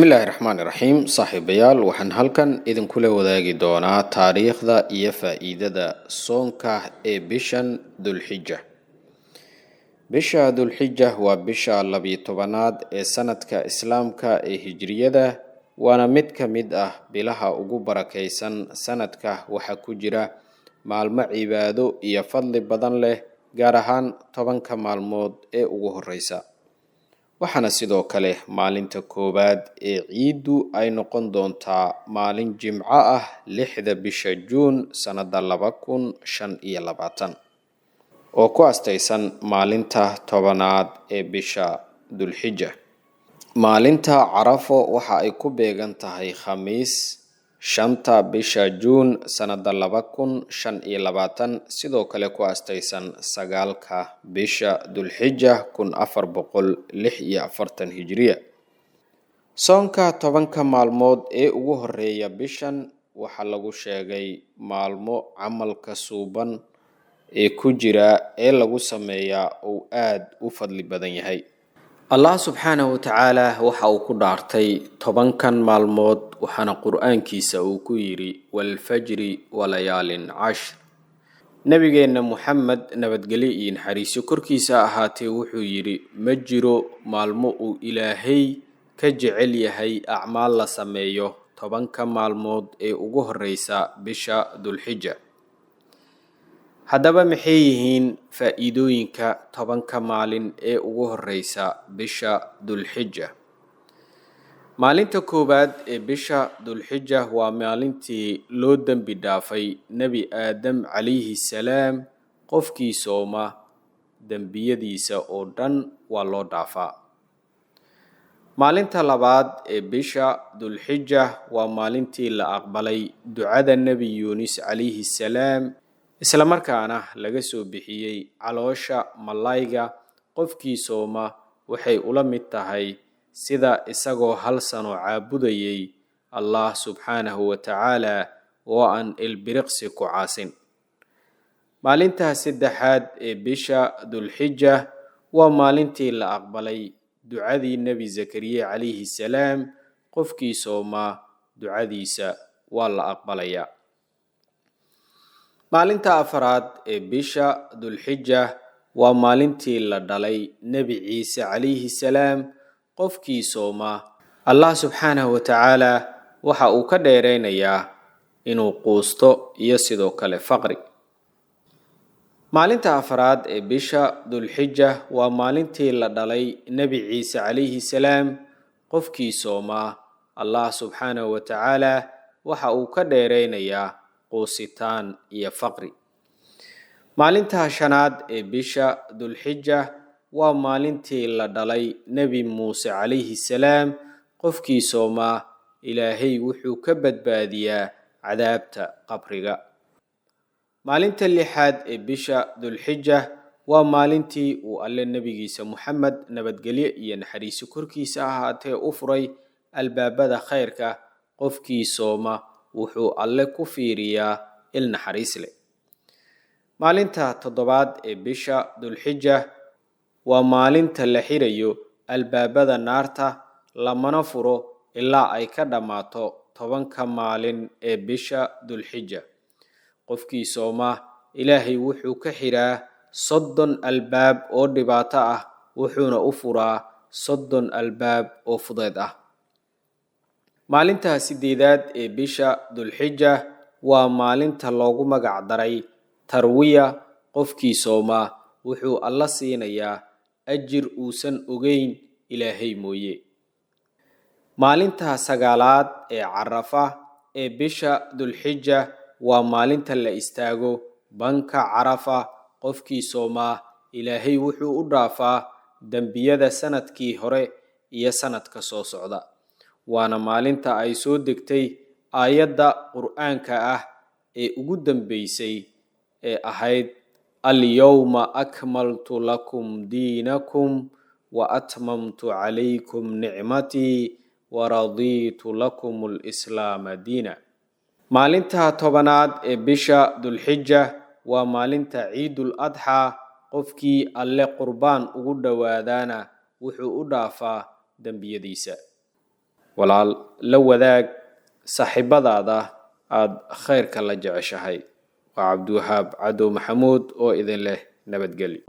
Bismillahirrahmanirrahim. Saaxiibayaal, waxaan halkan idin kula wadaagi doonaa taariikhda iyo faa'iidada soonka ee bishan Dhulxijja. Bisha Dhulxijja waa bisha 12aad ee sanadka Islaamka ee Hijriyada, waana mid ka mid ah bilaha ugu barakaysan sanadka. Waxa ku jira maalmo cibaado iyo fadli badan leh, gaar ahaan 10 maalmood ee ugu horeysa. waxaana sidoo kale maalinta koowaad ee ciidu ay noqon doontaa maalin Jimco ah 6 bisha Juun sanada 2025 oo ku astaysan maalinta 10aad ee bisha Dhulxijja. Maalinta Carafo waxa ay ku beegan tahay Khamiis 5 bisha Juun sanada 2025, sidoo kale ku astaysan 9 bisha Dhulxijja 1446 Hijriya. Soonka 10 maalmood ee ugu horeeya bishan waxa lagu sheegay maalmo camalka suuban ee ku jira ee lagu sameeyaa oo aad u fadli badan yahay. Allah subhanahu wa ta'ala waxa uu ku dhaartay 10 maalmood, waxaana quraankiisa uu ku yiri wal fajri wa layaalin 10. nabigeena Muhammad nabadgelyo iyo naxariis korkiisa ahaatee wuxuu yiri ma jiro maalmo uu Ilaahay ka jecel yahay acmaal la sameeyo 10 maalmood ee ugu horeysa bisha Dhulxijja. Haddaba maxay yihiin faa'iidooyinka 10 maalin ee ugu horeysa bisha Dhulxijja? Maalinta koowaad ee bisha Dhulxijja waa maalintii loo dambi dhaafay Nabi Aadam calayhi salaam. Qofkii sooma dambiyadiisa oo dhan waa loo dhaafaa. Maalinta labaad ee bisha Dhulxijja waa maalintii la aqbalay ducada Nabi Yuunus calayhi salaam, isla markaana laga soo bixiyay caloosha malayga. Qofkii sooma waxay ula mid tahay sida isagoo hal sano caabudayay Allah subhanahu wa ta'ala oo aan ilbiriqsi ku caasin. Maalinta saddexaad ee bisha Dhulxijja waa maalintii la aqbalay ducadii Nabi Zakariya calayhi salaam. Qofkii sooma ducadiisa waa la aqbalayaa. Maalinta afraad ee bisha Dhulxijja waa maalintii la dhalay Nabi Ciise calayhi salaam. Qofkii sooma Allah subhanahu wa ta'ala waxa uu ka dheereynayaa inuu quusto iyo sidoo kale faqri. Maalinta afraad ee bisha Dhulxijja waa maalintii la dhalay Nabi Ciise calayhi salaam. Qofkii sooma Allah subhanahu wa ta'ala waxa uu ka dheereynayaa quusitaan iyo faqri. Maalinta shanaad ee bisha Dhulxijja waa maalintii la dhalay Nabi Muuse calayhi salaam. Qofkii sooma Ilaahay wuxuu ka badbaadiyaa cadaabta qabriga. Maalinta lixaad ee bisha Dhulxijja waa maalintii uu Alle nabigiisa Muhammad nabadgelyo iyo naxariis korkiisa ahaatee u furay albaabada khayrka. Qofkii sooma wuxuu Alle ku fiiriyaa il naxariis leh. Maalinta toddobaad ee bisha Dhulxijja waa maalinta la xirayo albaabada naarta, lamana furo ilaa ay ka dhamaato 10 maalin ee bisha Dhulxijja. Qofkii sooma Ilaahay wuxuu ka xiraa 30 albaab oo dhibaato ah, wuxuuna u furaa 30 albaab oo fudeed ah. Maalinta sideedaad ee bisha Dhulxijja waa maalinta loogu magac daray Tarwiya. Qofkii sooma wuxuu Alla siinayaa ajir uusan ogeyn Ilaahay mooye. Maalinta sagaalaad ee Carafa ee bisha Dhulxijja waa maalinta la istaago banka Carafa. Qofkii sooma Ilaahay wuxuu u dhaafaa dambiyada sanadkii hore iyo sanadka soo socda. Waana maalinta ay soo degtay aayadda Qur'aanka ah ee ugu dambeysay ee ahayd al-yawma akmaltu lakum diinakum wa atmamtu calaykum nicmatii wa raditu lakum al-islaama diina. Maalinta 10aad ee bisha Dhulxijja waa maalinta Ciidul Adha. Qofkii Alle qurbaan ugu dhawaadana wuxuu u dhaafaa dambiyadiisa. walaal la wadaag saaxiibadaada aad khayrka la jeceshahay. waa Cabdiwahaab Cadow Maxamuud oo idin leh nabadgelyo.